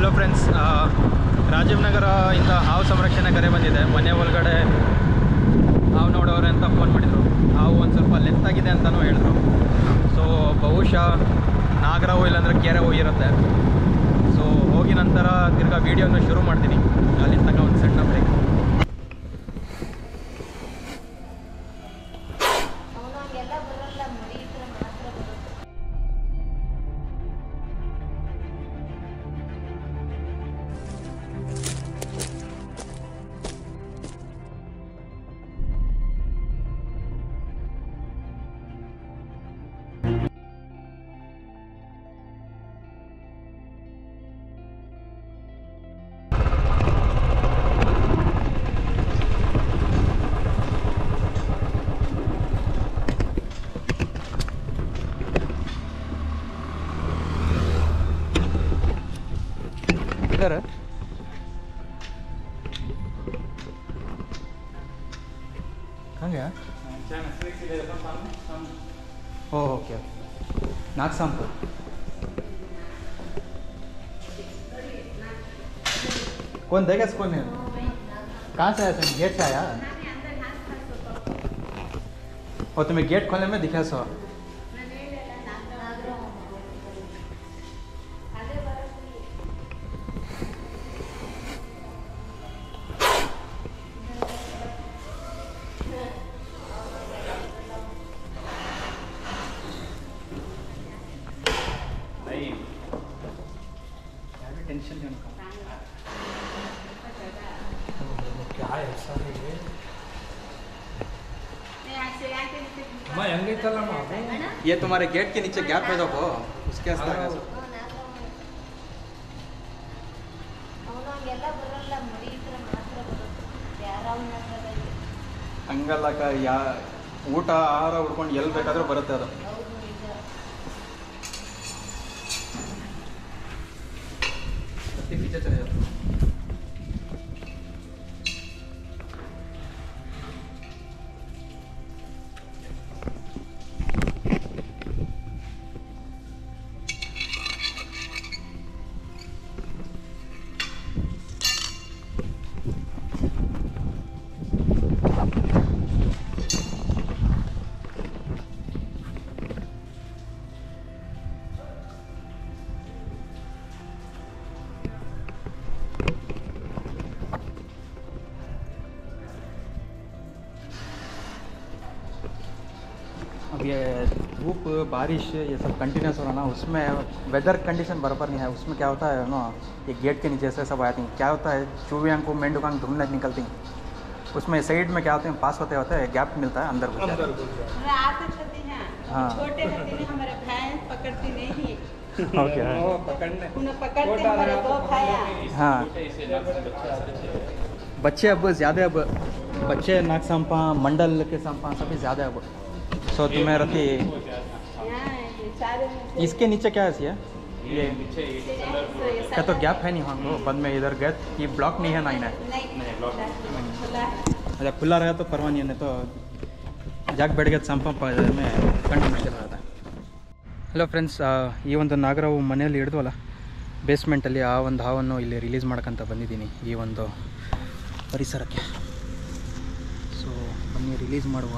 Hello friends, Rajiv ನಗರ ಇಂದ ಹಾವು ಸಂರಕ್ಷಣೆ ಕರೆ ಬಂದಿದೆ. ಮನೆ ಒಳಗಡೆ ಹಾವು ನೋಡೋರೆ ಅಂತ ಫೋನ್ ಮಾಡಿದರು. ಹಾವು ಒಂದು ಸ್ವಲ್ಪ ಲೆಂತ್ ಆಗಿದೆ ಅಂತಲೂ ಹೇಳಿದ್ರು. ಸೊ ಬಹುಶಃ ನಾಗರವು ಇಲ್ಲಾಂದರೆ ಕೆರೆವು ಇರುತ್ತೆ. ಸೊ ಹೋಗಿ ನಂತರ ತಿರ್ಗಾ ವೀಡಿಯೋನ ಶುರು ಮಾಡ್ತೀನಿ. ಅಲ್ಲಿಂದ ತನಕ ಒಂದು ಸಣ್ಣ ಬ್ರೇಕ್. इधर कहाँ गया? ओके, नागसामपुर. कौन देगा इसको? नहीं, कहाँ से आया? गेट से आया? और तुम्हें गेट खोलने में दिखा सो? टेंशन है उनका. क्या है ऐसा है ये तुम्हारे गेट के नीचे गैप है देखो, उसके ಹಂಗಲ್ಲ ಊಟ ಆಹಾರ ಹುಡ್ಕೊಂಡು ಎಲ್ಲಿ ಬೇಕಾದ್ರೂ ಬರುತ್ತೆ ಅದು. पीछे चले जाते हैं. अब ये धूप बारिश ये सब कंटिन्यूस हो रहा ना, उसमें वेदर कंडीशन बराबर नहीं है. उसमें क्या होता है ना, ये गेट के नीचे से सब आती हैं. क्या होता है, चूहियाँ को मेंढकांग ढूंढने निकलती हैं. उसमें साइड में क्या होते हैं, पास होते होते गैप मिलता है, अंदर घुस जाते हैं. हाँ, छोटे होते हैं हमारे भैंस पकड़ती नहीं. ओके, हाँ, बच्चे अब ज़्यादा, अब बच्चे नागसांपा मंडल के सांपा सभी ज़्यादा अब. सो तुम्हें रखी इसके नीचे क्या है ये क्या तो गैप है नहीं. हाँ बंद में इधर गए ये ब्लॉक नहीं है. नहीं अच्छा खुला रहा तो परवा नहीं है, तो जाग बैठ गया संप में कंಡು मुश्किल रहता है. ಹಲೋ ಫ್ರೆಂಡ್ಸ್, ಈ ಒಂದು ನಾಗರವು ಮನೆಯಲ್ಲಿ ಹಿಡಿದ್ವಲ್ಲ ಬೇಸ್ಮೆಂಟಲ್ಲಿ, ಆ ಒಂದು ಹಾವನ್ನು ಇಲ್ಲಿ ರಿಲೀಸ್ ಮಾಡ್ಕೊಂತ ಬಂದಿದ್ದೀನಿ ಈ ಒಂದು ಪರಿಸರಕ್ಕೆ. ಸೊ ಬನ್ನಿ ರಿಲೀಸ್ ಮಾಡುವ.